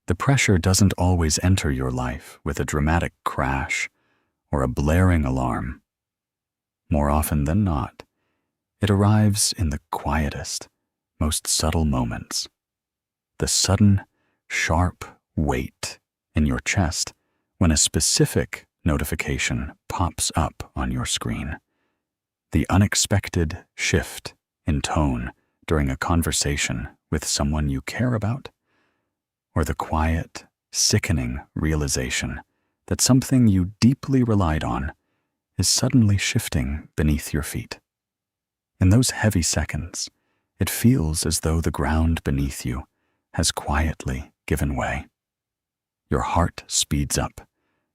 The pressure doesn't always enter your life with a dramatic crash or a blaring alarm. More often than not, it arrives in the quietest, most subtle moments. The sudden, sharp weight in your chest when a specific notification pops up on your screen. The unexpected shift in tone during a conversation with someone you care about, or the quiet, sickening realization that something you deeply relied on is suddenly shifting beneath your feet. In those heavy seconds, it feels as though the ground beneath you has quietly given way. Your heart speeds up,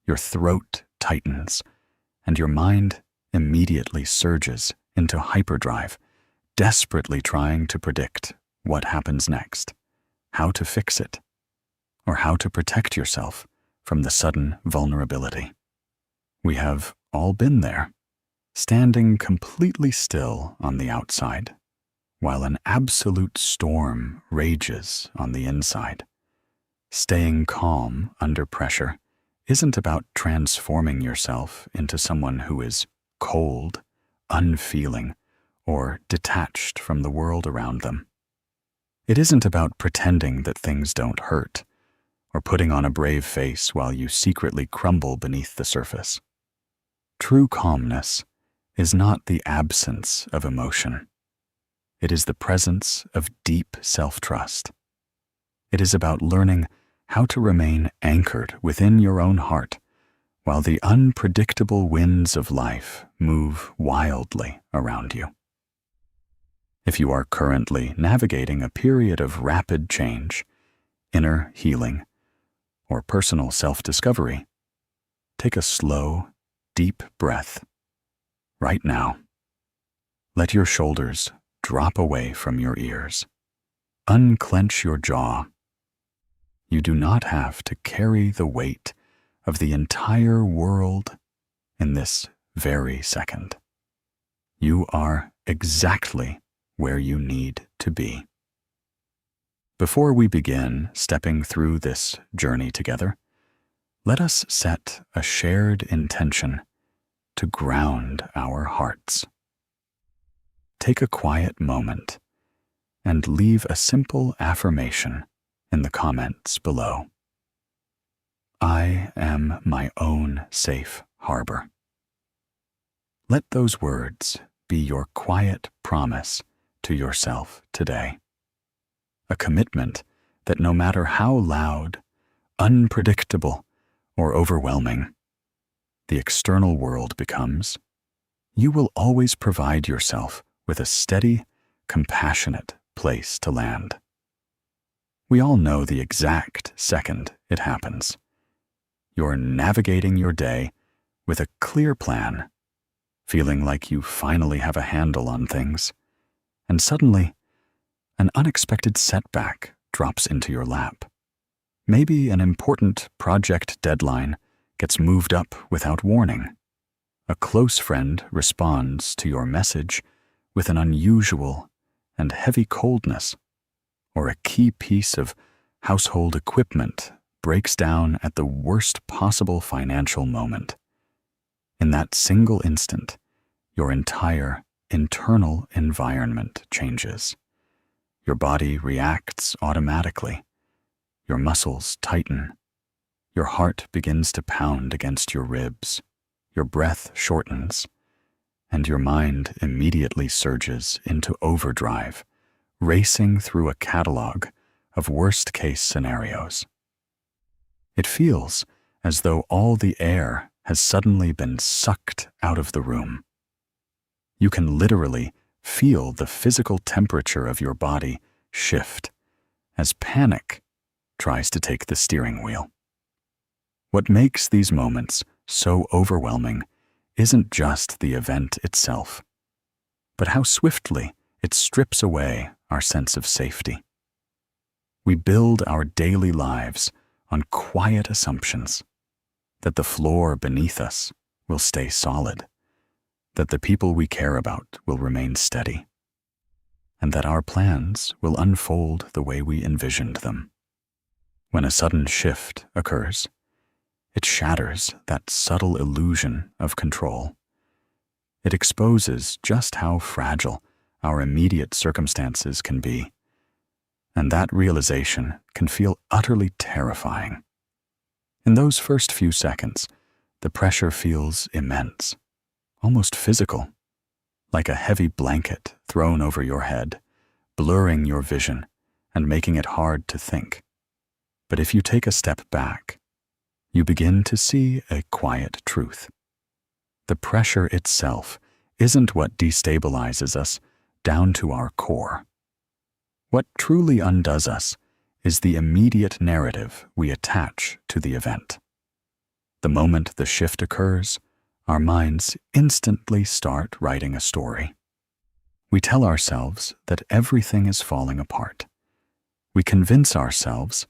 your throat tightens, and your mind immediately surges into hyperdrive, desperately trying to predict what happens next, how to fix it, or how to protect yourself from the sudden vulnerability. We have all been there, standing completely still on the outside, while an absolute storm rages on the inside. Staying calm under pressure isn't about transforming yourself into someone who is cold, unfeeling, or detached from the world around them. It isn't about pretending that things don't hurt, or putting on a brave face while you secretly crumble beneath the surface. True calmness is not the absence of emotion. It is the presence of deep self-trust. It is about learning how to remain anchored within your own heart while the unpredictable winds of life move wildly around you. If you are currently navigating a period of rapid change, inner healing, or personal self-discovery, take a slow, deep breath right now. Let your shoulders drop away from your ears. Unclench your jaw. You do not have to carry the weight of the entire world in this very second. You are exactly where you need to be. Before we begin stepping through this journey together, let us set a shared intention to ground our hearts. Take a quiet moment and leave a simple affirmation in the comments below. I am my own safe harbor. Let those words be your quiet promise to yourself today. A commitment that no matter how loud, unpredictable, or overwhelming the external world becomes, you will always provide yourself with a steady, compassionate place to land. We all know the exact second it happens. You're navigating your day with a clear plan, feeling like you finally have a handle on things, and suddenly, an unexpected setback drops into your lap. Maybe an important project deadline gets moved up without warning. A close friend responds to your message with an unusual and heavy coldness, or a key piece of household equipment breaks down at the worst possible financial moment. In that single instant, your entire internal environment changes. Your body reacts automatically. Your muscles tighten. Your heart begins to pound against your ribs. Your breath shortens, and your mind immediately surges into overdrive, racing through a catalog of worst-case scenarios. It feels as though all the air has suddenly been sucked out of the room. You can literally feel the physical temperature of your body shift as panic tries to take the steering wheel. What makes these moments so overwhelming isn't just the event itself, but how swiftly it strips away our sense of safety. We build our daily lives on quiet assumptions that the floor beneath us will stay solid, that the people we care about will remain steady, and that our plans will unfold the way we envisioned them. When a sudden shift occurs, it shatters that subtle illusion of control. It exposes just how fragile our immediate circumstances can be, and that realization can feel utterly terrifying. In those first few seconds, the pressure feels immense, almost physical, like a heavy blanket thrown over your head, blurring your vision and making it hard to think. But if you take a step back, you begin to see a quiet truth. The pressure itself isn't what destabilizes us down to our core. What truly undoes us is the immediate narrative we attach to the event. The moment the shift occurs, our minds instantly start writing a story. We tell ourselves that everything is falling apart. We convince ourselves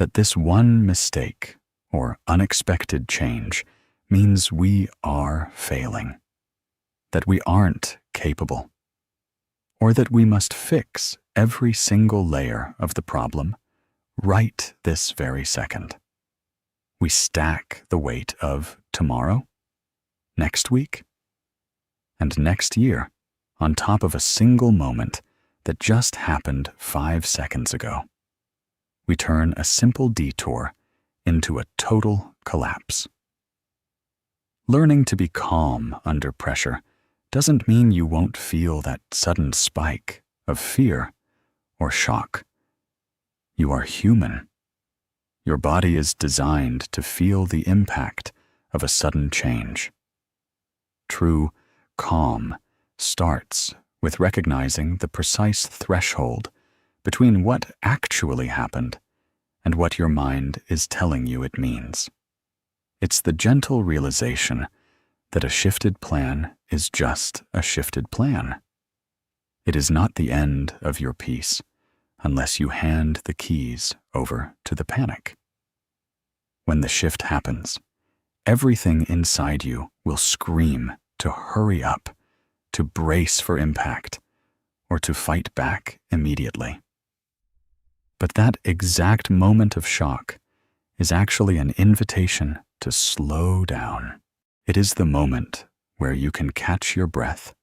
that this one mistake or unexpected change means we are failing, that we aren't capable, or that we must fix every single layer of the problem right this very second. We stack the weight of tomorrow, next week, and next year on top of a single moment that just happened 5 seconds ago. We turn a simple detour into a total collapse. Learning to be calm under pressure doesn't mean you won't feel that sudden spike of fear or shock. You are human. Your body is designed to feel the impact of a sudden change. True calm starts with recognizing the precise threshold between what actually happened and what your mind is telling you it means. It's the gentle realization that a shifted plan is just a shifted plan. It is not the end of your peace unless you hand the keys over to the panic. When the shift happens, everything inside you will scream to hurry up, to brace for impact, or to fight back immediately. But that exact moment of shock is actually an invitation to slow down. It is the moment where you can catch your breath,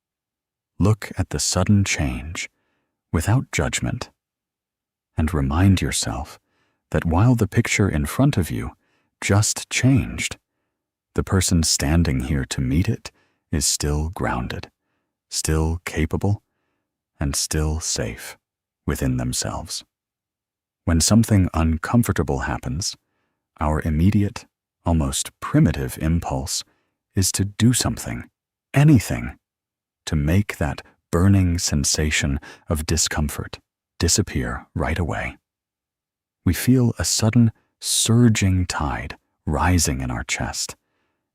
look at the sudden change without judgment, and remind yourself that while the picture in front of you just changed, the person standing here to meet it is still grounded, still capable, and still safe within themselves. When something uncomfortable happens, our immediate, almost primitive impulse is to do something, anything, to make that burning sensation of discomfort disappear right away. We feel a sudden, surging tide rising in our chest,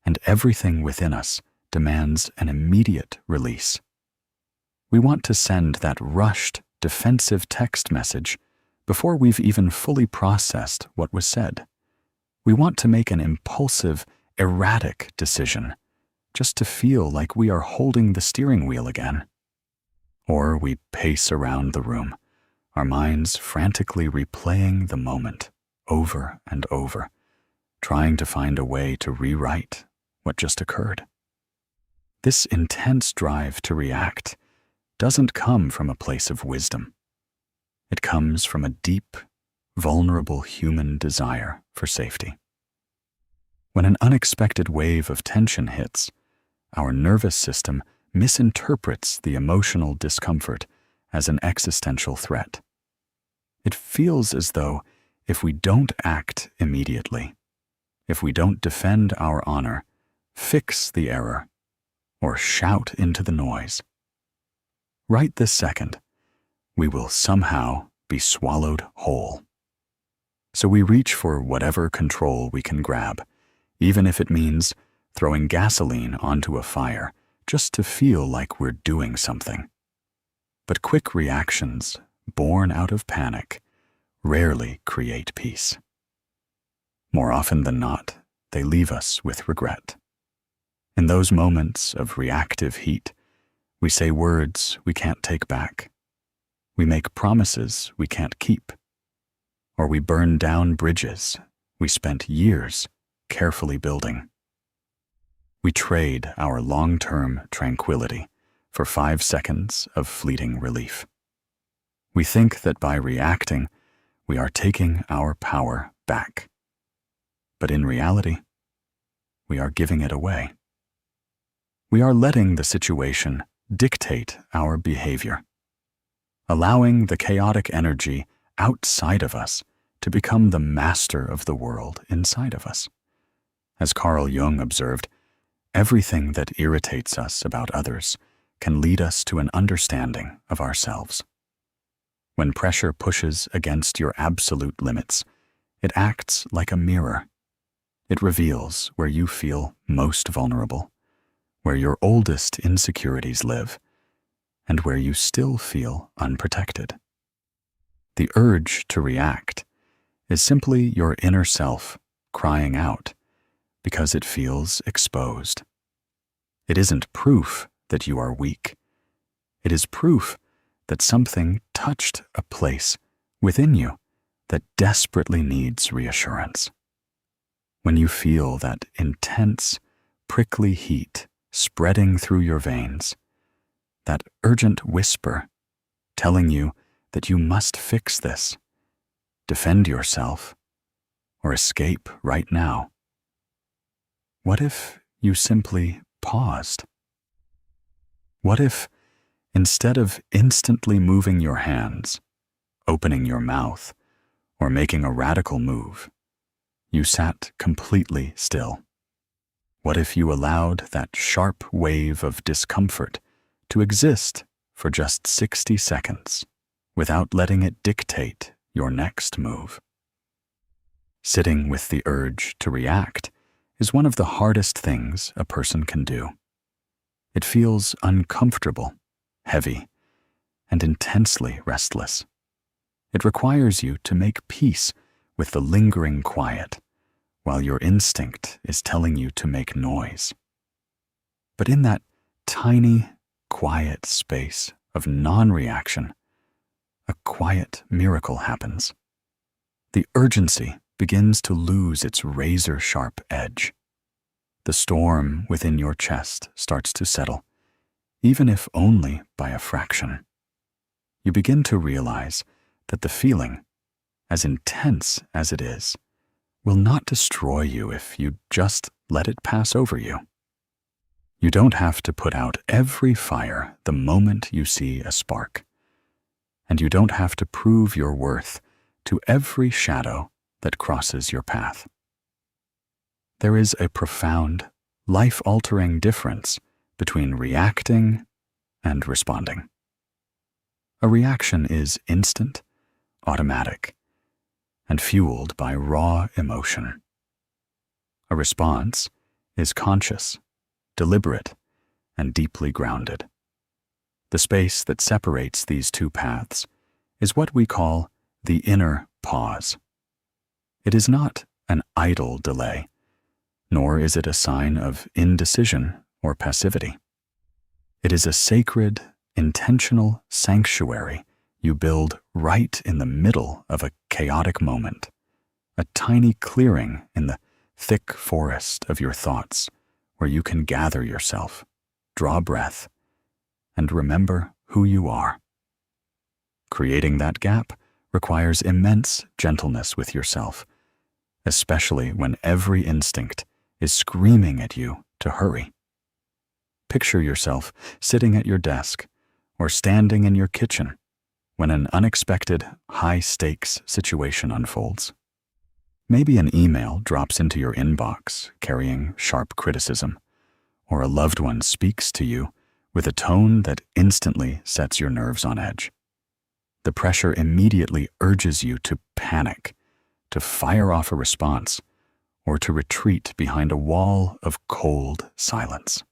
and everything within us demands an immediate release. We want to send that rushed, defensive text message before we've even fully processed what was said. We want to make an impulsive, erratic decision just to feel like we are holding the steering wheel again. Or we pace around the room, our minds frantically replaying the moment over and over, trying to find a way to rewrite what just occurred. This intense drive to react doesn't come from a place of wisdom. It comes from a deep, vulnerable human desire for safety. When an unexpected wave of tension hits, our nervous system misinterprets the emotional discomfort as an existential threat. It feels as though if we don't act immediately, if we don't defend our honor, fix the error, or shout into the noise, right this second, we will somehow be swallowed whole. So we reach for whatever control we can grab, even if it means throwing gasoline onto a fire just to feel like we're doing something. But quick reactions, born out of panic, rarely create peace. More often than not, they leave us with regret. In those moments of reactive heat, we say words we can't take back. We make promises we can't keep. or we burn down bridges we spent years carefully building. We trade our long-term tranquility for 5 seconds of fleeting relief. We think that by reacting, we are taking our power back. But in reality, we are giving it away. We are letting the situation dictate our behavior, allowing the chaotic energy outside of us to become the master of the world inside of us. As Carl Jung observed, everything that irritates us about others can lead us to an understanding of ourselves. When pressure pushes against your absolute limits, it acts like a mirror. It reveals where you feel most vulnerable, where your oldest insecurities live, and where you still feel unprotected. The urge to react is simply your inner self crying out because it feels exposed. It isn't proof that you are weak. It is proof that something touched a place within you that desperately needs reassurance. When you feel that intense, prickly heat spreading through your veins, that urgent whisper telling you that you must fix this, defend yourself, or escape right now, what if you simply paused? What if, instead of instantly moving your hands, opening your mouth, or making a radical move, you sat completely still? What if you allowed that sharp wave of discomfort to exist for just 60 seconds without letting it dictate your next move? Sitting with the urge to react is one of the hardest things a person can do. It feels uncomfortable, heavy, and intensely restless. It requires you to make peace with the lingering quiet, while your instinct is telling you to make noise. But in that tiny, quiet space of non-reaction, a quiet miracle happens. The urgency begins to lose its razor-sharp edge. The storm within your chest starts to settle, even if only by a fraction. You begin to realize that the feeling, as intense as it is, will not destroy you if you just let it pass over you. You don't have to put out every fire the moment you see a spark, and you don't have to prove your worth to every shadow that crosses your path. There is a profound, life-altering difference between reacting and responding. A reaction is instant, automatic, and fueled by raw emotion. A response is conscious, deliberate, and deeply grounded. The space that separates these two paths is what we call the inner pause. It is not an idle delay, nor is it a sign of indecision or passivity. It is a sacred, intentional sanctuary you build right in the middle of a chaotic moment, a tiny clearing in the thick forest of your thoughts where you can gather yourself, draw breath, and remember who you are. Creating that gap requires immense gentleness with yourself, especially when every instinct is screaming at you to hurry. Picture yourself sitting at your desk or standing in your kitchen when an unexpected, high-stakes situation unfolds. Maybe an email drops into your inbox carrying sharp criticism, or a loved one speaks to you with a tone that instantly sets your nerves on edge. The pressure immediately urges you to panic, to fire off a response, or to retreat behind a wall of cold silence.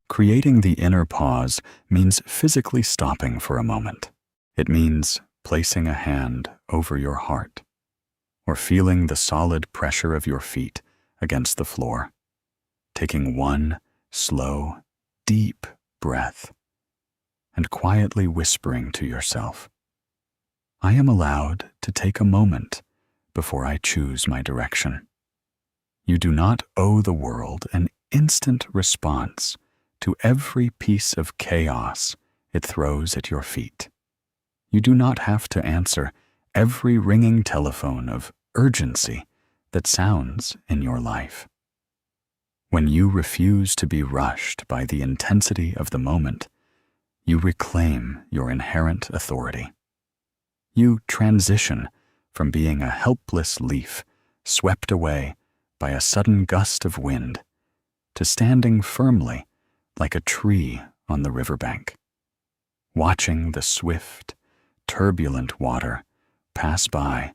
Creating the inner pause means physically stopping for a moment. It means placing a hand over your heart, or feeling the solid pressure of your feet against the floor, taking one slow, deep breath, and quietly whispering to yourself, I am allowed to take a moment before I choose my direction. You do not owe the world an instant response to every piece of chaos it throws at your feet. You do not have to answer every ringing telephone of urgency that sounds in your life. When you refuse to be rushed by the intensity of the moment, you reclaim your inherent authority. You transition from being a helpless leaf swept away by a sudden gust of wind to standing firmly like a tree on the riverbank, watching the swift, turbulent water pass by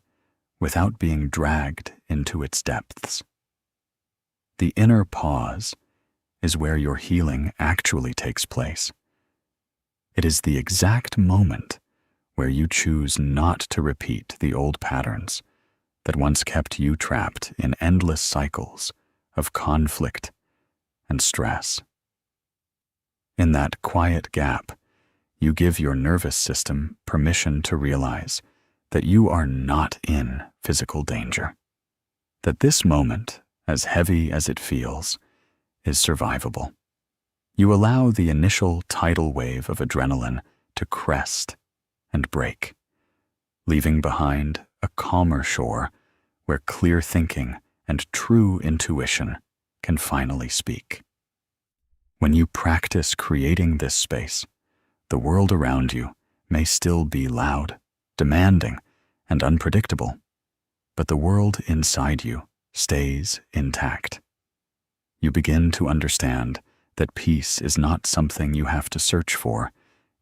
without being dragged into its depths. The inner pause is where your healing actually takes place. It is the exact moment where you choose not to repeat the old patterns that once kept you trapped in endless cycles of conflict and stress. In that quiet gap, you give your nervous system permission to realize that you are not in physical danger, that this moment, as heavy as it feels, is survivable. You allow the initial tidal wave of adrenaline to crest and break, leaving behind a calmer shore where clear thinking and true intuition can finally speak. When you practice creating this space, the world around you may still be loud, demanding, and unpredictable, but the world inside you stays intact. You begin to understand that peace is not something you have to search for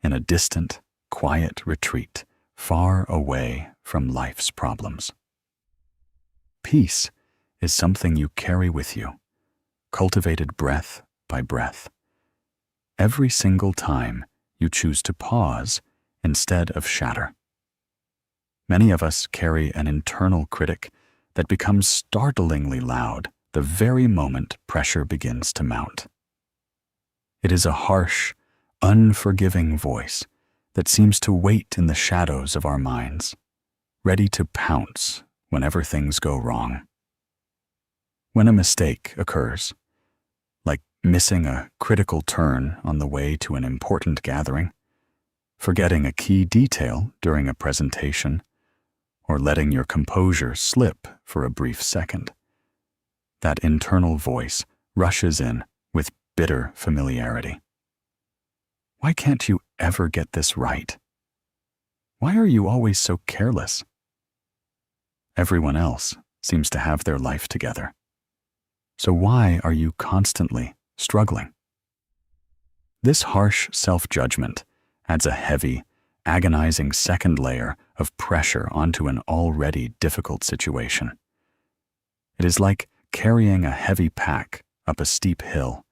in a distant, quiet retreat far away from life's problems. Peace is something you carry with you, cultivated breath by breath. Every single time you choose to pause instead of shatter. Many of us carry an internal critic that becomes startlingly loud the very moment pressure begins to mount. It is a harsh, unforgiving voice that seems to wait in the shadows of our minds, ready to pounce whenever things go wrong. When a mistake occurs, like missing a critical turn on the way to an important gathering, forgetting a key detail during a presentation, or letting your composure slip for a brief second, that internal voice rushes in with bitter familiarity. Why can't you ever get this right? Why are you always so careless? Everyone else seems to have their life together. So why are you constantly struggling? This harsh self-judgment adds a heavy, agonizing second layer of pressure onto an already difficult situation. It is like carrying a heavy pack up a steep hill,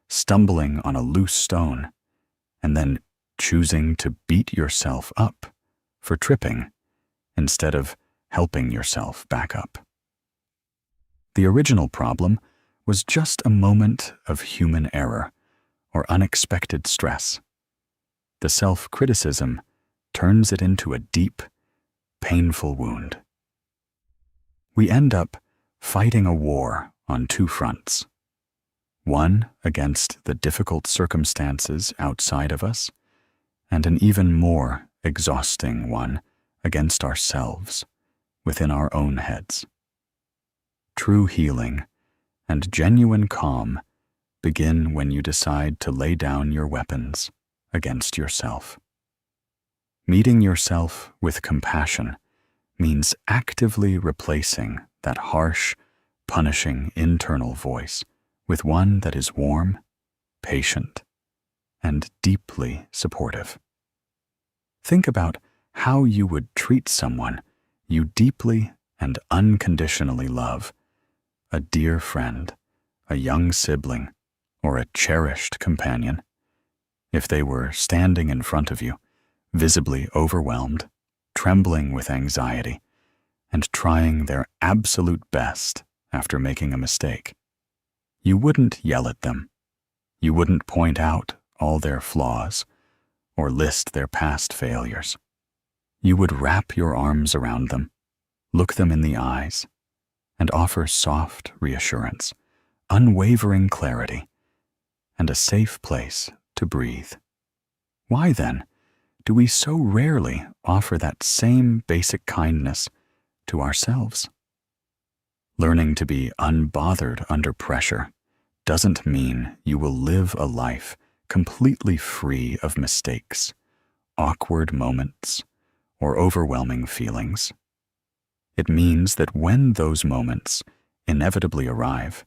stumbling on a loose stone, and then choosing to beat yourself up for tripping instead of helping yourself back up. The original problem was just a moment of human error or unexpected stress. The self-criticism turns it into a deep, painful wound. We end up fighting a war on two fronts. One against the difficult circumstances outside of us, and an even more exhausting one against ourselves within our own heads. True healing and genuine calm begin when you decide to lay down your weapons against yourself. Meeting yourself with compassion means actively replacing that harsh, punishing internal voice with one that is warm, patient, and deeply supportive. Think about how you would treat someone you deeply and unconditionally love, a dear friend, a young sibling, or a cherished companion, if they were standing in front of you, visibly overwhelmed, trembling with anxiety, and trying their absolute best after making a mistake. You wouldn't yell at them. You wouldn't point out all their flaws or list their past failures. you would wrap your arms around them, look them in the eyes, and offer soft reassurance, unwavering clarity, and a safe place to breathe. Why, then, do we so rarely offer that same basic kindness to ourselves? Learning to be unbothered under pressure doesn't mean you will live a life completely free of mistakes, awkward moments, or overwhelming feelings. It means that when those moments inevitably arrive,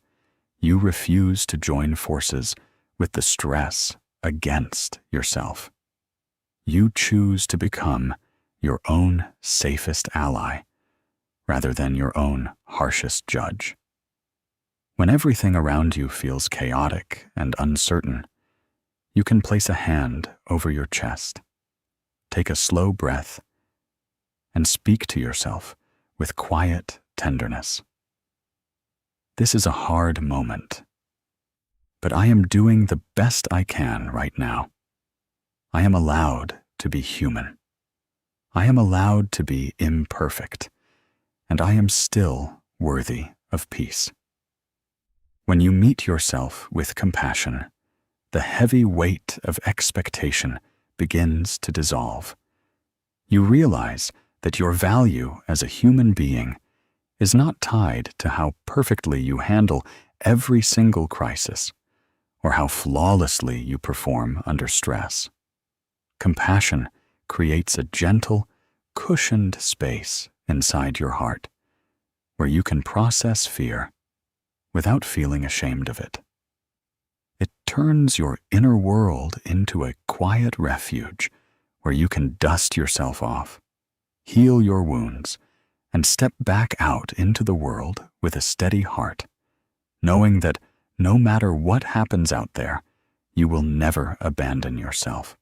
you refuse to join forces with the stress against yourself. You choose to become your own safest ally rather than your own harshest judge. When everything around you feels chaotic and uncertain, you can place a hand over your chest, take a slow breath, and speak to yourself with quiet tenderness. This is a hard moment, but I am doing the best I can right now. I am allowed to be human. I am allowed to be imperfect, and I am still worthy of peace. When you meet yourself with compassion, the heavy weight of expectation begins to dissolve. You realize that your value as a human being is not tied to how perfectly you handle every single crisis or how flawlessly you perform under stress. Compassion creates a gentle, cushioned space inside your heart where you can process fear without feeling ashamed of it. It turns your inner world into a quiet refuge where you can dust yourself off, heal your wounds, and step back out into the world with a steady heart, knowing that no matter what happens out there, you will never abandon yourself.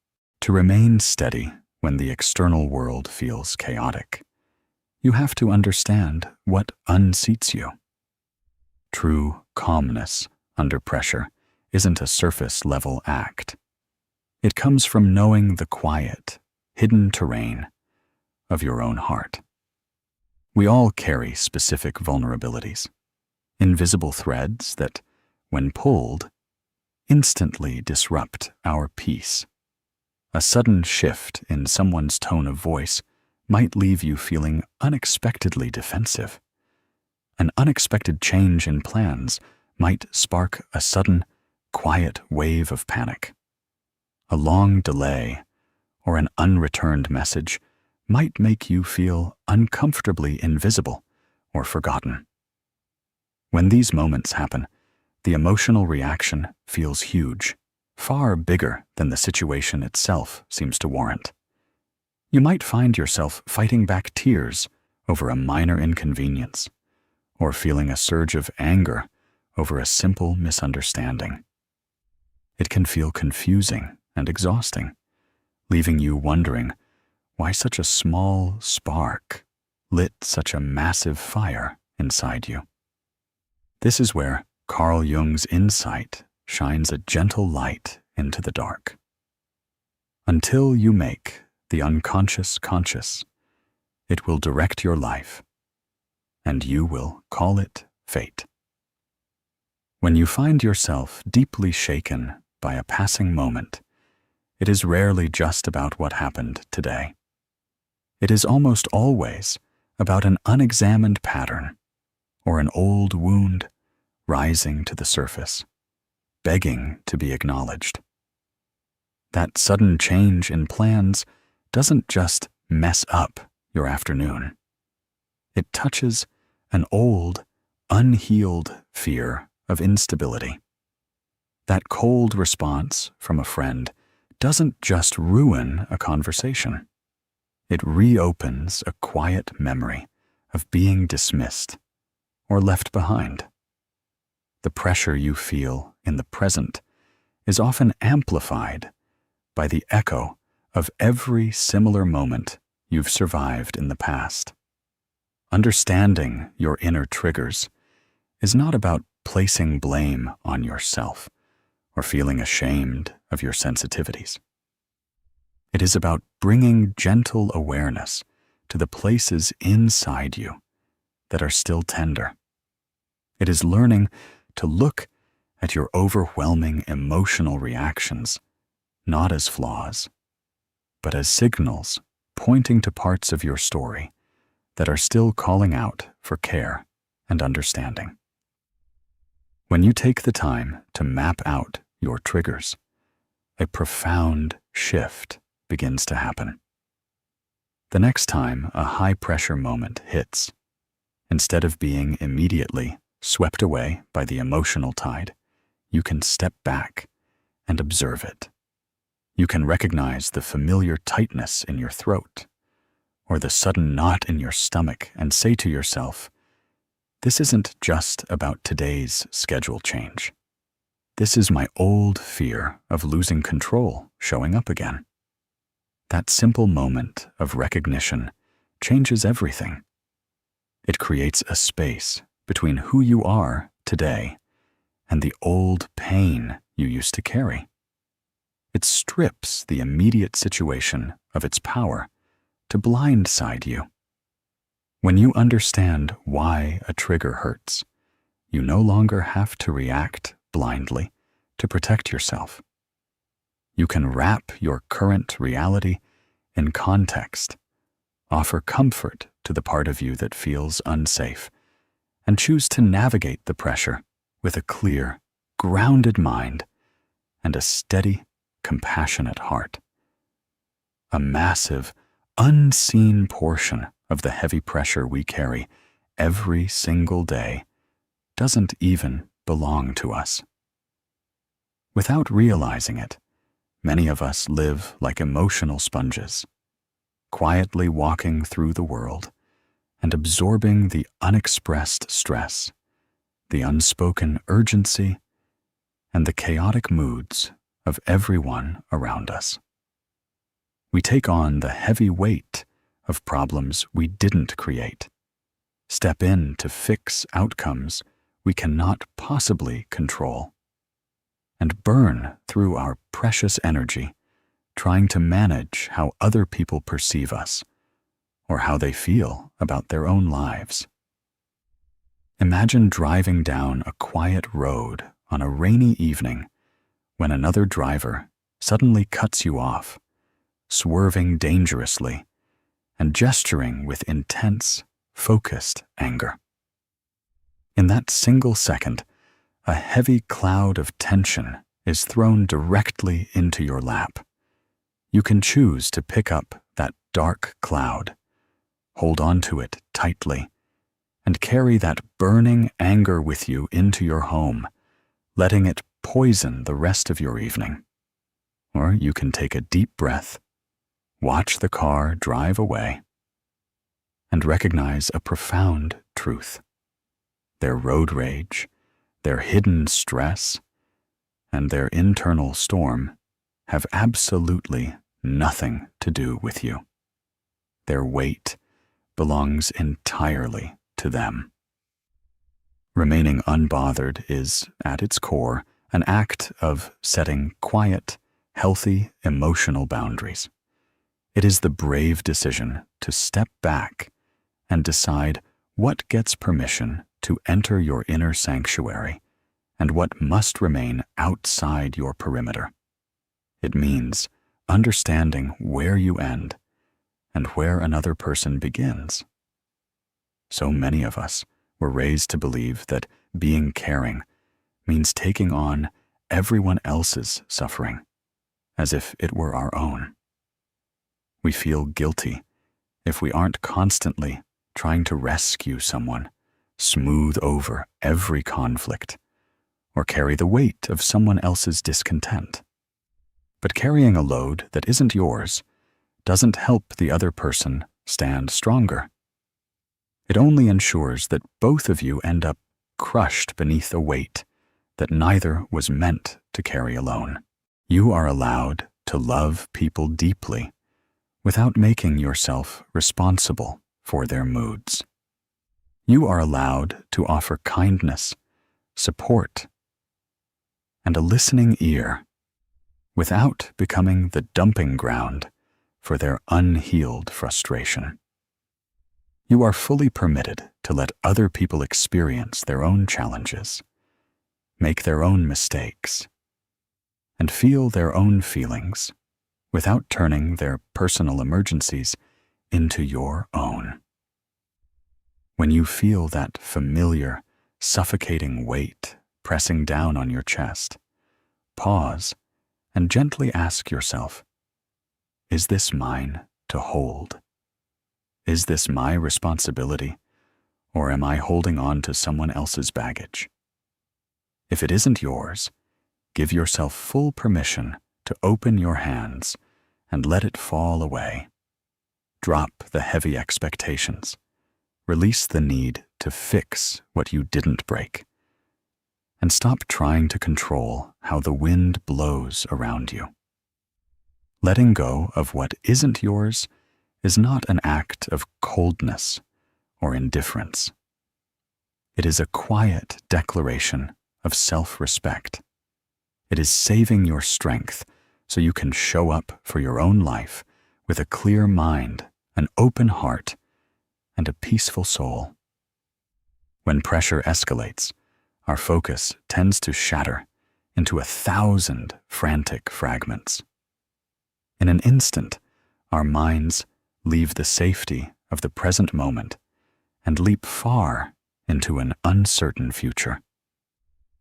To remain steady when the external world feels chaotic, you have to understand what unseats you. True calmness under pressure isn't a surface-level act. It comes from knowing the quiet, hidden terrain of your own heart. We all carry specific vulnerabilities, invisible threads that, when pulled, instantly disrupt our peace. A sudden shift in someone's tone of voice might leave you feeling unexpectedly defensive. An unexpected change in plans might spark a sudden, quiet wave of panic. A long delay or an unreturned message might make you feel uncomfortably invisible or forgotten. When these moments happen, the emotional reaction feels huge, far bigger than the situation itself seems to warrant. You might find yourself fighting back tears over a minor inconvenience, or feeling a surge of anger over a simple misunderstanding. It can feel confusing and exhausting, leaving you wondering why such a small spark lit such a massive fire inside you. This is where Carl Jung's insight shines a gentle light into the dark. Until you make the unconscious conscious, it will direct your life, and you will call it fate. When you find yourself deeply shaken by a passing moment, it is rarely just about what happened today. It is almost always about an unexamined pattern or an old wound rising to the surface, begging to be acknowledged. That sudden change in plans doesn't just mess up your afternoon. It touches an old, unhealed fear of instability. That cold response from a friend doesn't just ruin a conversation. It reopens a quiet memory of being dismissed or left behind. The pressure you feel in the present is often amplified by the echo of every similar moment you've survived in the past. Understanding your inner triggers is not about placing blame on yourself or feeling ashamed of your sensitivities. It is about bringing gentle awareness to the places inside you that are still tender. It is learning to look at your overwhelming emotional reactions not as flaws, but as signals pointing to parts of your story that are still calling out for care and understanding. When you take the time to map out your triggers, a profound shift begins to happen. The next time a high-pressure moment hits, instead of being immediately swept away by the emotional tide, you can step back and observe it. You can recognize the familiar tightness in your throat, or the sudden knot in your stomach, and say to yourself, "This isn't just about today's schedule change. This is my old fear of losing control showing up again." That simple moment of recognition changes everything. It creates a space between who you are today and the old pain you used to carry. It strips the immediate situation of its power to blindside you. When you understand why a trigger hurts, you no longer have to react blindly to protect yourself. You can wrap your current reality in context, offer comfort to the part of you that feels unsafe, and choose to navigate the pressure with a clear, grounded mind and a steady, compassionate heart. A massive, unseen portion of the heavy pressure we carry every single day doesn't even belong to us. Without realizing it, many of us live like emotional sponges, quietly walking through the world and absorbing the unexpressed stress, the unspoken urgency, and the chaotic moods of everyone around us. We take on the heavy weight of problems we didn't create, step in to fix outcomes we cannot possibly control, and burn through our precious energy trying to manage how other people perceive us or how they feel about their own lives. Imagine driving down a quiet road on a rainy evening when another driver suddenly cuts you off, swerving dangerously and gesturing with intense, focused anger. In that single second, a heavy cloud of tension is thrown directly into your lap. You can choose to pick up that dark cloud, hold on to it tightly, and carry that burning anger with you into your home, letting it poison the rest of your evening. Or you can take a deep breath, watch the car drive away, and recognize a profound truth. Their road rage, their hidden stress, and their internal storm have absolutely nothing to do with you. Their weight belongs entirely to them. Remaining unbothered is, at its core, an act of setting quiet, healthy emotional boundaries. It is the brave decision to step back and decide what gets permission to enter your inner sanctuary and what must remain outside your perimeter. It means understanding where you end and where another person begins. So many of us were raised to believe that being caring means taking on everyone else's suffering as if it were our own. We feel guilty if we aren't constantly trying to rescue someone, smooth over every conflict, or carry the weight of someone else's discontent. But carrying a load that isn't yours doesn't help the other person stand stronger. It only ensures that both of you end up crushed beneath a weight that neither was meant to carry alone. You are allowed to love people deeply without making yourself responsible for their moods. You are allowed to offer kindness, support, and a listening ear without becoming the dumping ground for their unhealed frustration. You are fully permitted to let other people experience their own challenges, make their own mistakes, and feel their own feelings without turning their personal emergencies into your own. When you feel that familiar, suffocating weight pressing down on your chest, pause and gently ask yourself, is this mine to hold? Is this my responsibility, or am I holding on to someone else's baggage? If it isn't yours, give yourself full permission to open your hands and let it fall away. Drop the heavy expectations. Release the need to fix what you didn't break. And stop trying to control how the wind blows around you. Letting go of what isn't yours is not an act of coldness or indifference. It is a quiet declaration of self-respect. It is saving your strength so you can show up for your own life with a clear mind, an open heart, and a peaceful soul. When pressure escalates, our focus tends to shatter into 1,000 frantic fragments. In an instant, our minds leave the safety of the present moment and leap far into an uncertain future.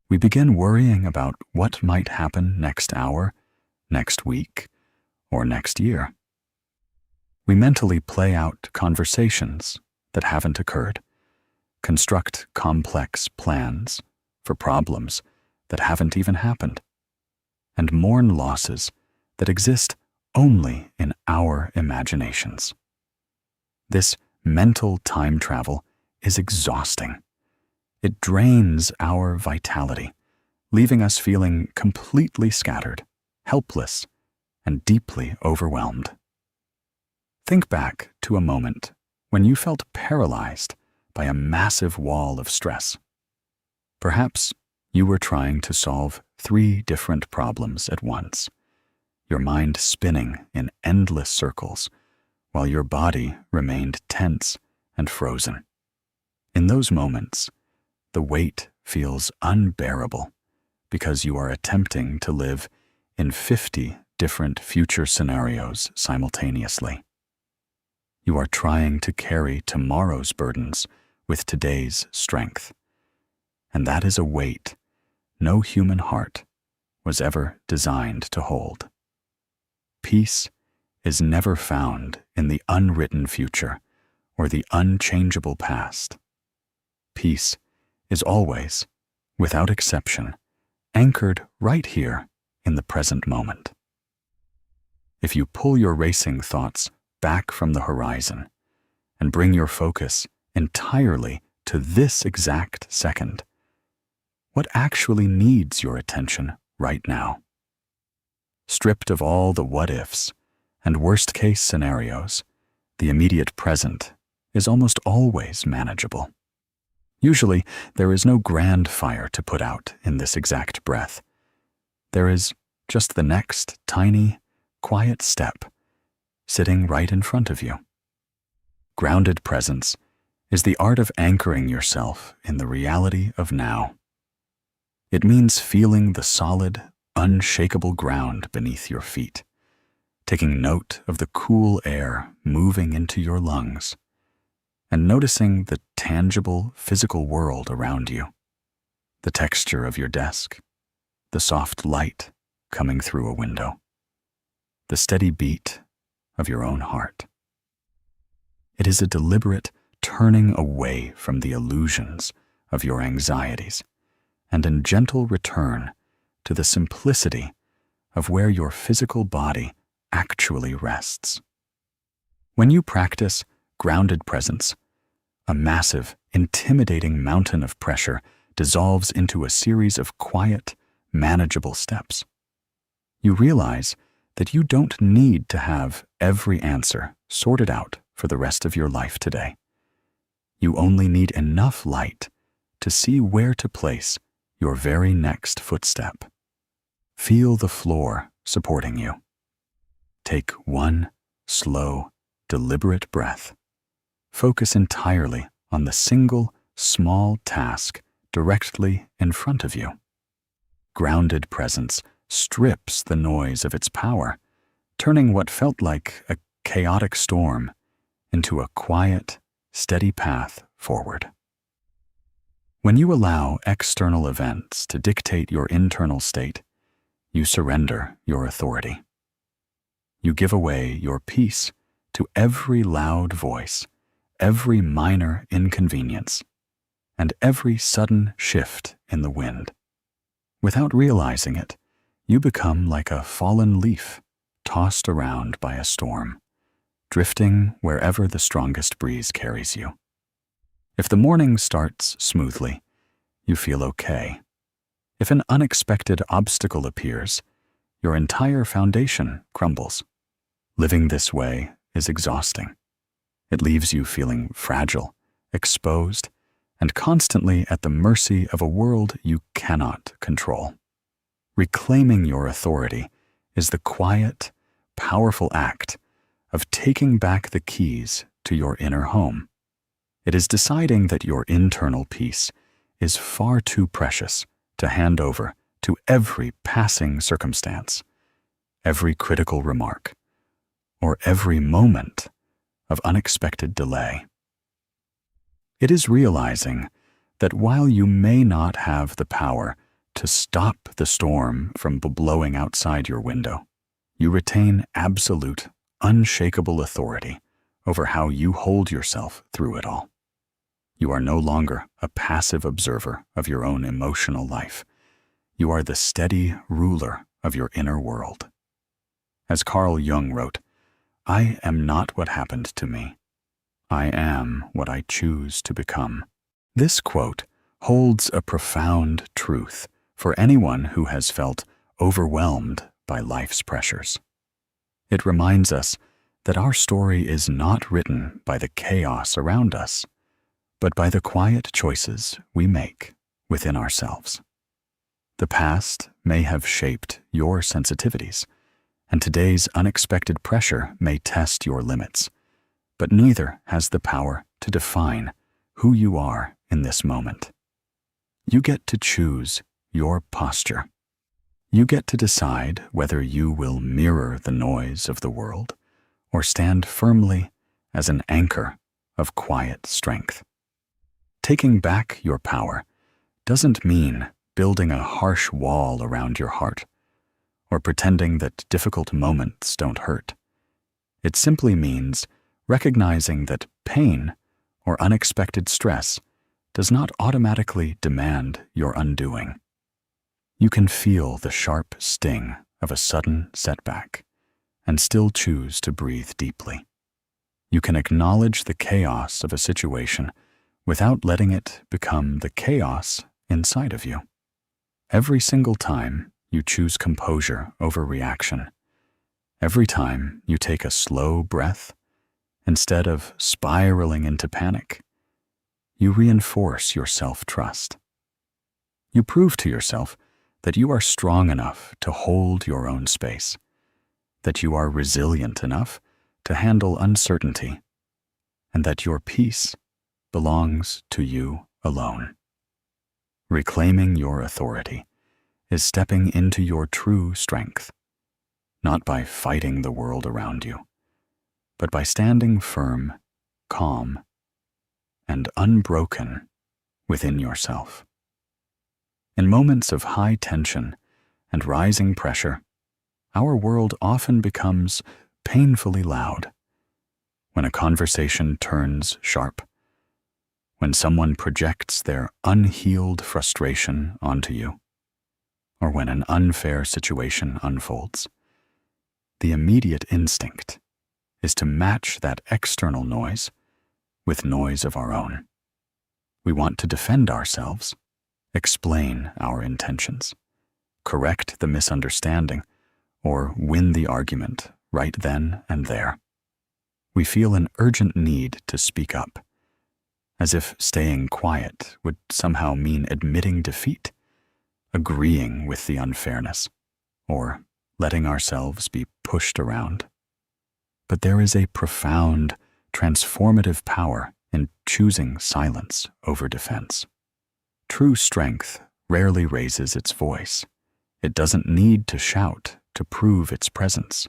We begin worrying about what might happen next hour, next week, or next year. We mentally play out conversations that haven't occurred, construct complex plans for problems that haven't even happened, and mourn losses that exist only in our imaginations. This mental time travel is exhausting. It drains our vitality, leaving us feeling completely scattered, helpless, and deeply overwhelmed. Think back to a moment when you felt paralyzed by a massive wall of stress. Perhaps you were trying to solve 3 different problems at once, your mind spinning in endless circles, while your body remained tense and frozen. In those moments, the weight feels unbearable because you are attempting to live in 50 different future scenarios simultaneously. You are trying to carry tomorrow's burdens with today's strength, and that is a weight no human heart was ever designed to hold. Peace is never found in the unwritten future or the unchangeable past. Peace is always, without exception, anchored right here in the present moment. If you pull your racing thoughts back from the horizon and bring your focus entirely to this exact second, what actually needs your attention right now? Stripped of all the what-ifs and worst-case scenarios, the immediate present is almost always manageable. Usually, there is no grand fire to put out in this exact breath. There is just the next tiny, quiet step sitting right in front of you. Grounded presence is the art of anchoring yourself in the reality of now. It means feeling the solid, unshakable ground beneath your feet, taking note of the cool air moving into your lungs, and noticing the tangible physical world around you, the texture of your desk, the soft light coming through a window, the steady beat of your own heart. It is a deliberate turning away from the illusions of your anxieties and a gentle return to the simplicity of where your physical body actually rests. When you practice grounded presence, a massive, intimidating mountain of pressure dissolves into a series of quiet, manageable steps. You realize that you don't need to have every answer sorted out for the rest of your life today. You only need enough light to see where to place your very next footstep. Feel the floor supporting you. Take one slow, deliberate breath. Focus entirely on the single, small task directly in front of you. Grounded presence strips the noise of its power, turning what felt like a chaotic storm into a quiet, steady path forward. When you allow external events to dictate your internal state, you surrender your authority. You give away your peace to every loud voice, every minor inconvenience, and every sudden shift in the wind. Without realizing it, you become like a fallen leaf tossed around by a storm, drifting wherever the strongest breeze carries you. If the morning starts smoothly, you feel okay. If an unexpected obstacle appears, your entire foundation crumbles. Living this way is exhausting. It leaves you feeling fragile, exposed, and constantly at the mercy of a world you cannot control. Reclaiming your authority is the quiet, powerful act of taking back the keys to your inner home. It is deciding that your internal peace is far too precious to hand over to every passing circumstance, every critical remark, or every moment of unexpected delay. It is realizing that while you may not have the power to stop the storm from blowing outside your window, you retain absolute, unshakable authority over how you hold yourself through it all. You are no longer a passive observer of your own emotional life. You are the steady ruler of your inner world. As Carl Jung wrote, "I am not what happened to me. I am what I choose to become." This quote holds a profound truth for anyone who has felt overwhelmed by life's pressures. It reminds us that our story is not written by the chaos around us, but by the quiet choices we make within ourselves. The past may have shaped your sensitivities, and today's unexpected pressure may test your limits, but neither has the power to define who you are in this moment. You get to choose your posture. You get to decide whether you will mirror the noise of the world or stand firmly as an anchor of quiet strength. Taking back your power doesn't mean building a harsh wall around your heart or pretending that difficult moments don't hurt. It simply means recognizing that pain or unexpected stress does not automatically demand your undoing. You can feel the sharp sting of a sudden setback and still choose to breathe deeply. You can acknowledge the chaos of a situation without letting it become the chaos inside of you. Every single time you choose composure over reaction, every time you take a slow breath instead of spiraling into panic, you reinforce your self-trust. You prove to yourself that you are strong enough to hold your own space, that you are resilient enough to handle uncertainty, and that your peace belongs to you alone. Reclaiming your authority is stepping into your true strength, not by fighting the world around you, but by standing firm, calm, and unbroken within yourself. In moments of high tension and rising pressure, our world often becomes painfully loud. When a conversation turns sharp, when someone projects their unhealed frustration onto you, or when an unfair situation unfolds, the immediate instinct is to match that external noise with noise of our own. We want to defend ourselves, explain our intentions, correct the misunderstanding, or win the argument right then and there. We feel an urgent need to speak up, as if staying quiet would somehow mean admitting defeat, agreeing with the unfairness, or letting ourselves be pushed around. But there is a profound, transformative power in choosing silence over defense. True strength rarely raises its voice. It doesn't need to shout to prove its presence.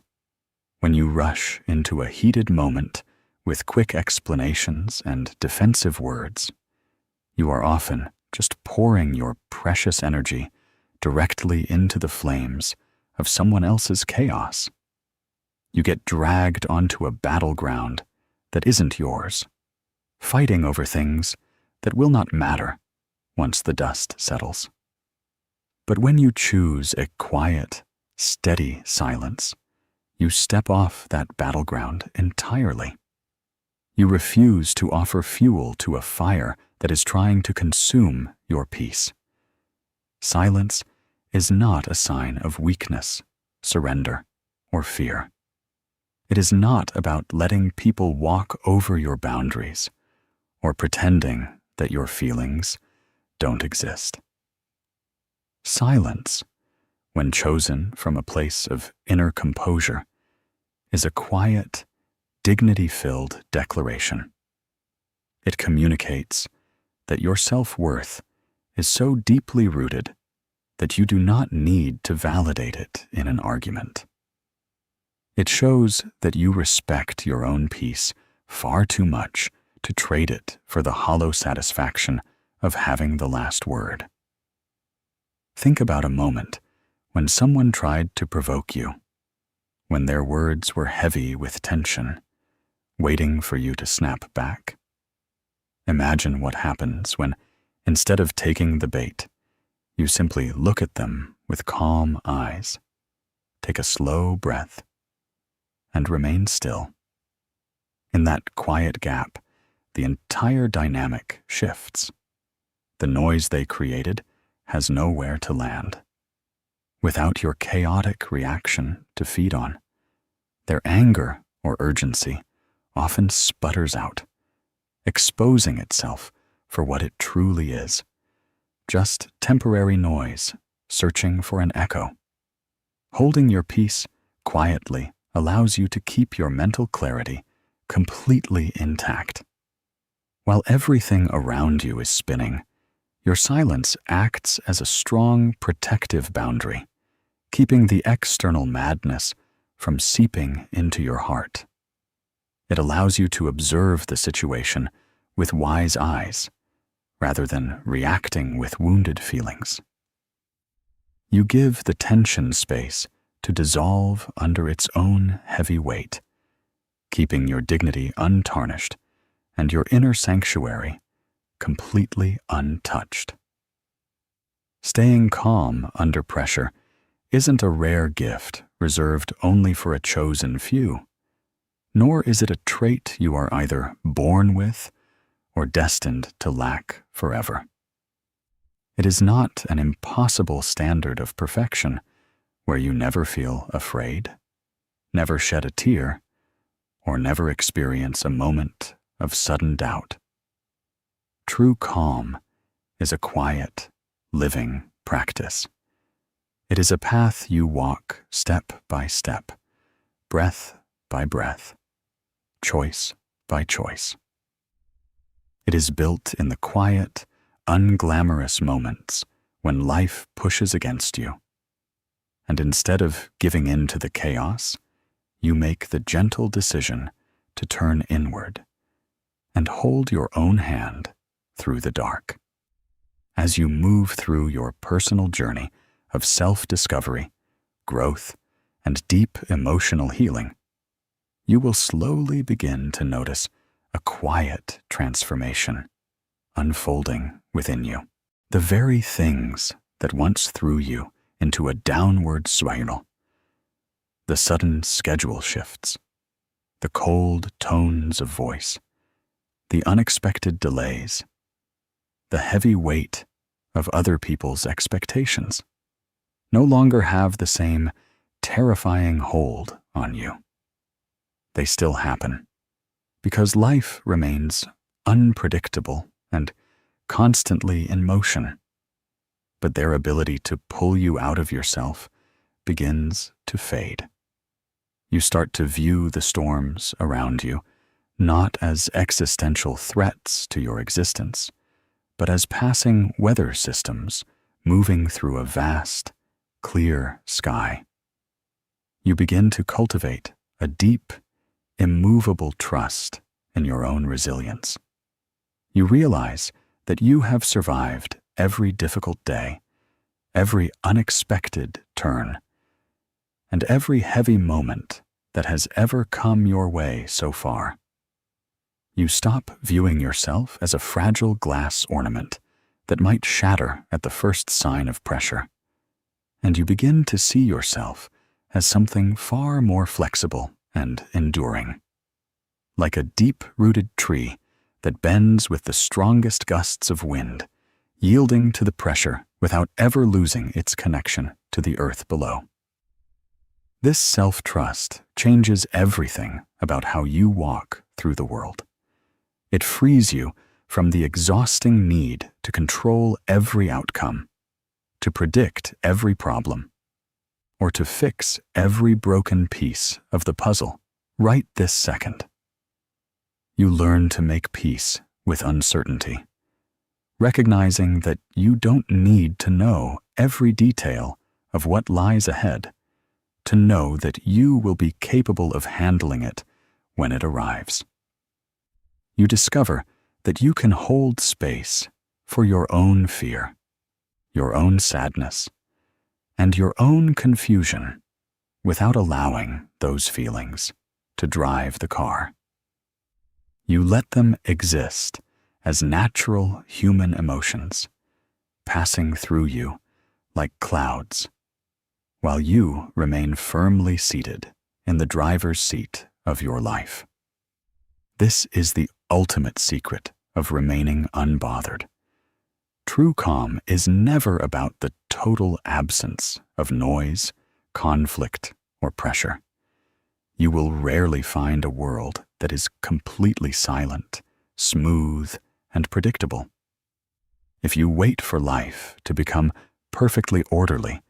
When you rush into a heated moment with quick explanations and defensive words, you are often just pouring your precious energy directly into the flames of someone else's chaos. You get dragged onto a battleground that isn't yours, fighting over things that will not matter once the dust settles. But when you choose a quiet, steady silence, you step off that battleground entirely. You refuse to offer fuel to a fire that is trying to consume your peace. Silence is not a sign of weakness, surrender, or fear. It is not about letting people walk over your boundaries or pretending that your feelings don't exist. Silence, when chosen from a place of inner composure, is a quiet, dignity-filled declaration. It communicates that your self-worth is so deeply rooted that you do not need to validate it in an argument. It shows that you respect your own peace far too much to trade it for the hollow satisfaction of having the last word. Think about a moment when someone tried to provoke you, when their words were heavy with tension, waiting for you to snap back. Imagine what happens when, instead of taking the bait, you simply look at them with calm eyes, take a slow breath, and remain still. In that quiet gap, the entire dynamic shifts. The noise they created has nowhere to land. Without your chaotic reaction to feed on, their anger or urgency often sputters out, exposing itself for what it truly is, just temporary noise searching for an echo. Holding your peace quietly allows you to keep your mental clarity completely intact. While everything around you is spinning, your silence acts as a strong protective boundary, keeping the external madness from seeping into your heart. It allows you to observe the situation with wise eyes, rather than reacting with wounded feelings. You give the tension space to dissolve under its own heavy weight, keeping your dignity untarnished and your inner sanctuary completely untouched. Staying calm under pressure isn't a rare gift reserved only for a chosen few, nor is it a trait you are either born with or destined to lack forever. It is not an impossible standard of perfection where you never feel afraid, never shed a tear, or never experience a moment of sudden doubt. True calm is a quiet, living practice. It is a path you walk step by step, breath by breath, choice by choice. It is built in the quiet, unglamorous moments when life pushes against you. And instead of giving in to the chaos, you make the gentle decision to turn inward and hold your own hand through the dark. As you move through your personal journey of self-discovery, growth, and deep emotional healing, you will slowly begin to notice a quiet transformation unfolding within you. The very things that once threw you into a downward spiral, the sudden schedule shifts, the cold tones of voice, the unexpected delays, the heavy weight of other people's expectations, no longer have the same terrifying hold on you. They still happen, because life remains unpredictable and constantly in motion, but their ability to pull you out of yourself begins to fade. You start to view the storms around you not as existential threats to your existence, but as passing weather systems moving through a vast, clear sky. You begin to cultivate a deep, immovable trust in your own resilience. You realize that you have survived every difficult day, every unexpected turn, and every heavy moment that has ever come your way so far. You stop viewing yourself as a fragile glass ornament that might shatter at the first sign of pressure, and you begin to see yourself as something far more flexible and enduring. Like a deep-rooted tree that bends with the strongest gusts of wind, yielding to the pressure without ever losing its connection to the earth below. This self-trust changes everything about how you walk through the world. It frees you from the exhausting need to control every outcome, to predict every problem, or to fix every broken piece of the puzzle right this second. You learn to make peace with uncertainty, recognizing that you don't need to know every detail of what lies ahead to know that you will be capable of handling it when it arrives. You discover that you can hold space for your own fear, your own sadness, and your own confusion without allowing those feelings to drive the car. You let them exist as natural human emotions, passing through you like clouds, while you remain firmly seated in the driver's seat of your life. This is the ultimate secret of remaining unbothered. True calm is never about the total absence of noise, conflict, or pressure. You will rarely find a world that is completely silent, smooth, and predictable. If you wait for life to become perfectly orderly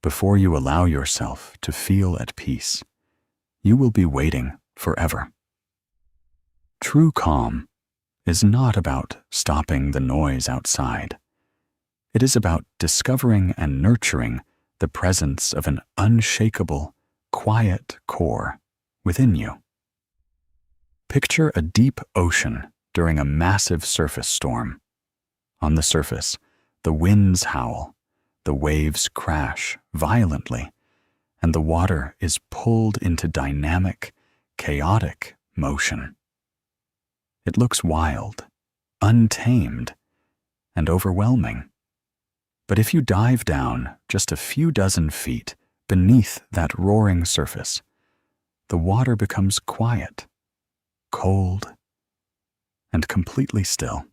before you allow yourself to feel at peace, you will be waiting forever. True calm is not about stopping the noise outside. It is about discovering and nurturing the presence of an unshakable, quiet core within you. Picture a deep ocean during a massive surface storm. On the surface, the winds howl, the waves crash violently, and the water is pulled into dynamic, chaotic motion. It looks wild, untamed, and overwhelming. But if you dive down just a few dozen feet beneath that roaring surface, the water becomes quiet, cold, and completely still.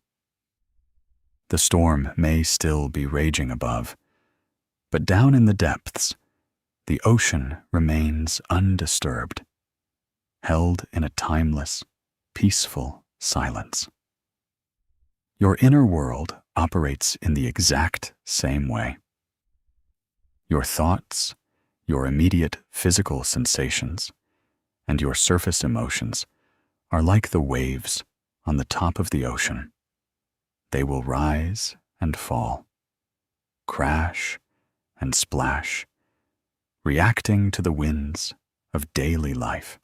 The storm may still be raging above, but down in the depths, the ocean remains undisturbed, held in a timeless, peaceful silence. Your inner world operates in the exact same way. Your thoughts, your immediate physical sensations, and your surface emotions are like the waves on the top of the ocean. They will rise and fall, crash and splash, reacting to the winds of daily life.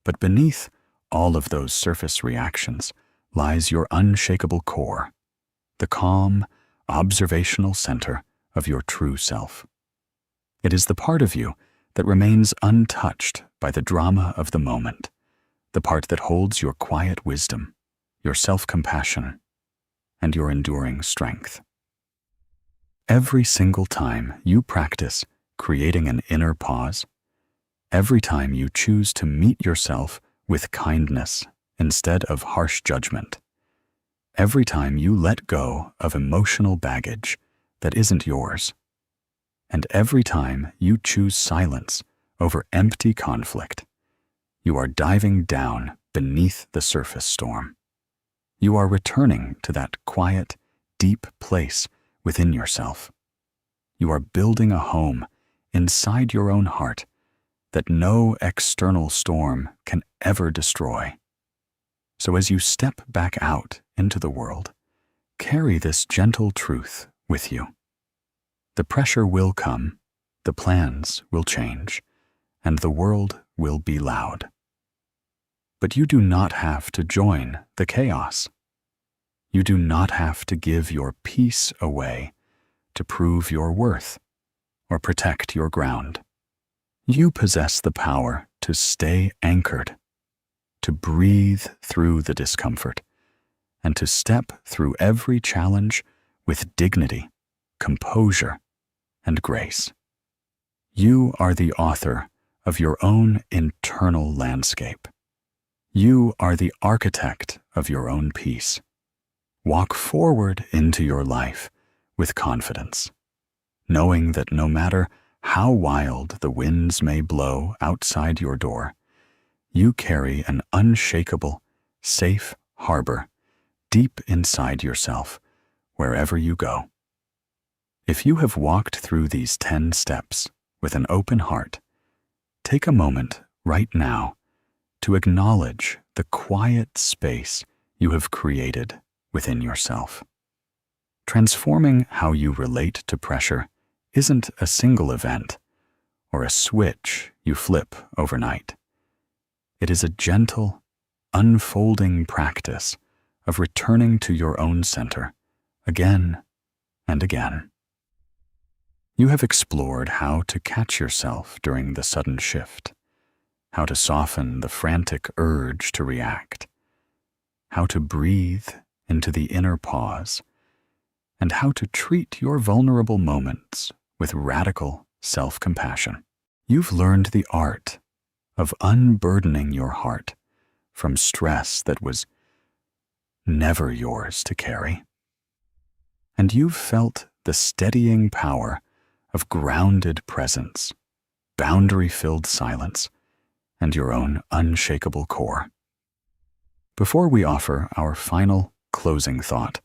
But beneath all of those surface reactions lies your unshakable core, the calm, observational center of your true self. It is the part of you that remains untouched by the drama of the moment, the part that holds your quiet wisdom, your self-compassion, and your enduring strength. Every single time you practice creating an inner pause, every time you choose to meet yourself with kindness instead of harsh judgment, every time you let go of emotional baggage that isn't yours, and every time you choose silence over empty conflict, you are diving down beneath the surface storm. You are returning to that quiet, deep place within yourself. You are building a home inside your own heart that no external storm can ever destroy. So as you step back out into the world, carry this gentle truth with you. The pressure will come, the plans will change, and the world will be loud. But you do not have to join the chaos. You do not have to give your peace away to prove your worth or protect your ground. You possess the power to stay anchored, to breathe through the discomfort, and to step through every challenge with dignity, composure, and grace. You are the author of your own internal landscape. You are the architect of your own peace. Walk forward into your life with confidence, knowing that no matter how wild the winds may blow outside your door, you carry an unshakable, safe harbor deep inside yourself wherever you go. If you have walked through these 10 steps with an open heart, take a moment right now to acknowledge the quiet space you have created within yourself. Transforming how you relate to pressure isn't a single event or a switch you flip overnight. It is a gentle, unfolding practice of returning to your own center again and again. You have explored how to catch yourself during the sudden shift, how to soften the frantic urge to react, how to breathe into the inner pause, and how to treat your vulnerable moments with radical self-compassion. You've learned the art of unburdening your heart from stress that was never yours to carry. And you've felt the steadying power of grounded presence, boundary-filled silence, and your own unshakable core. Before we offer our final closing thought,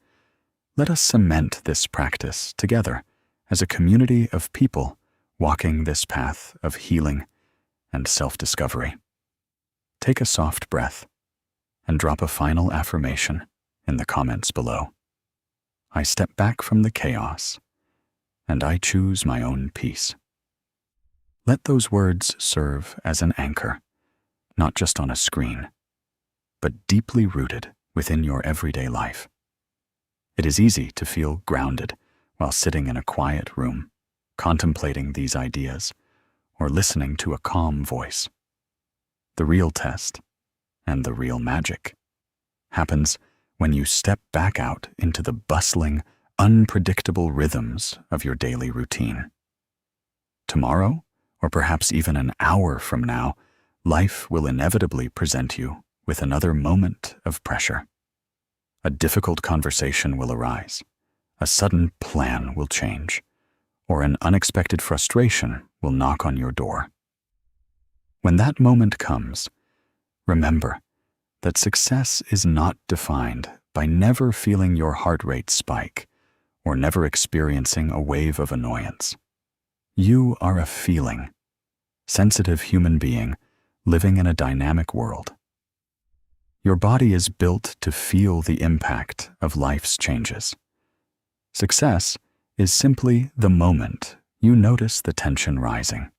let us cement this practice together as a community of people walking this path of healing and self-discovery. Take a soft breath and drop a final affirmation in the comments below. I step back from the chaos, and I choose my own peace. Let those words serve as an anchor, not just on a screen, but deeply rooted within your everyday life. It is easy to feel grounded while sitting in a quiet room, contemplating these ideas, or listening to a calm voice. The real test, and the real magic, happens when you step back out into the bustling, unpredictable rhythms of your daily routine. Tomorrow, or perhaps even an hour from now, life will inevitably present you with another moment of pressure. A difficult conversation will arise, a sudden plan will change, or an unexpected frustration will knock on your door. When that moment comes, remember that success is not defined by never feeling your heart rate spike or never experiencing a wave of annoyance. You are a feeling, sensitive human being living in a dynamic world. Your body is built to feel the impact of life's changes. Success is simply the moment you notice the tension rising,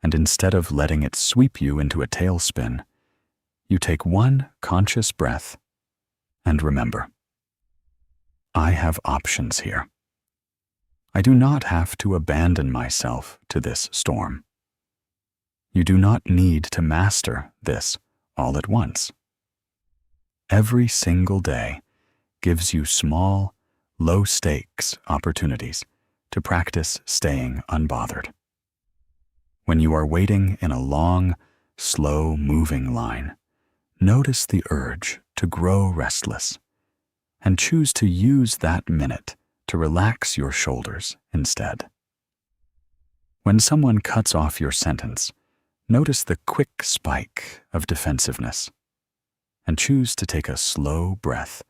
and instead of letting it sweep you into a tailspin, you take one conscious breath and remember, I have options here. I do not have to abandon myself to this storm. You do not need to master this all at once. Every single day gives you small, low-stakes opportunities to practice staying unbothered. When you are waiting in a long, slow-moving line, notice the urge to grow restless and choose to use that minute to relax your shoulders instead. When someone cuts off your sentence, notice the quick spike of defensiveness and choose to take a slow breath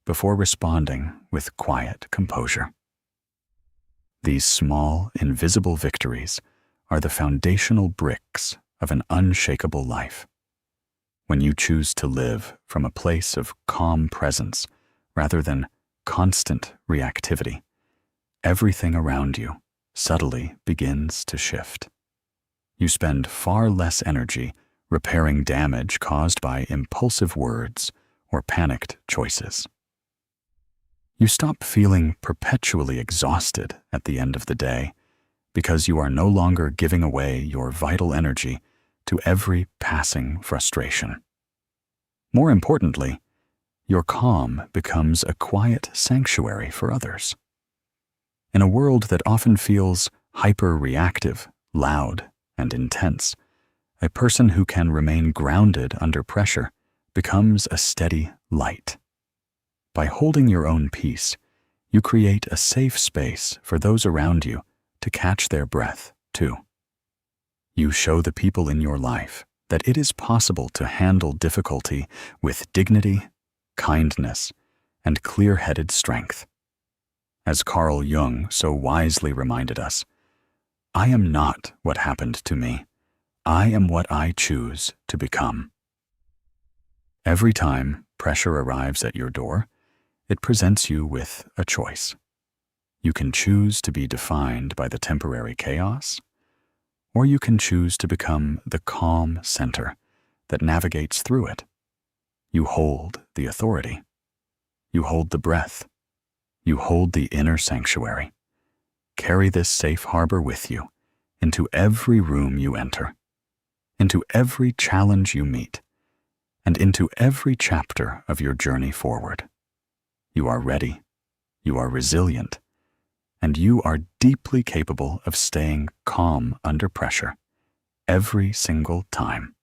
before responding with quiet composure. These small, invisible victories are the foundational bricks of an unshakable life. When you choose to live from a place of calm presence rather than constant reactivity, everything around you subtly begins to shift. You spend far less energy repairing damage caused by impulsive words or panicked choices. You stop feeling perpetually exhausted at the end of the day because you are no longer giving away your vital energy to every passing frustration. More importantly, your calm becomes a quiet sanctuary for others. In a world that often feels hyper-reactive, loud, and intense, a person who can remain grounded under pressure becomes a steady light. By holding your own peace, you create a safe space for those around you to catch their breath, too. You show the people in your life that it is possible to handle difficulty with dignity, kindness, and clear-headed strength. As Carl Jung so wisely reminded us, "I am not what happened to me. I am what I choose to become." Every time pressure arrives at your door, it presents you with a choice. You can choose to be defined by the temporary chaos, or you can choose to become the calm center that navigates through it. You hold the authority. You hold the breath. You hold the inner sanctuary. Carry this safe harbor with you into every room you enter, into every challenge you meet, and into every chapter of your journey forward. You are ready, you are resilient, and you are deeply capable of staying calm under pressure every single time.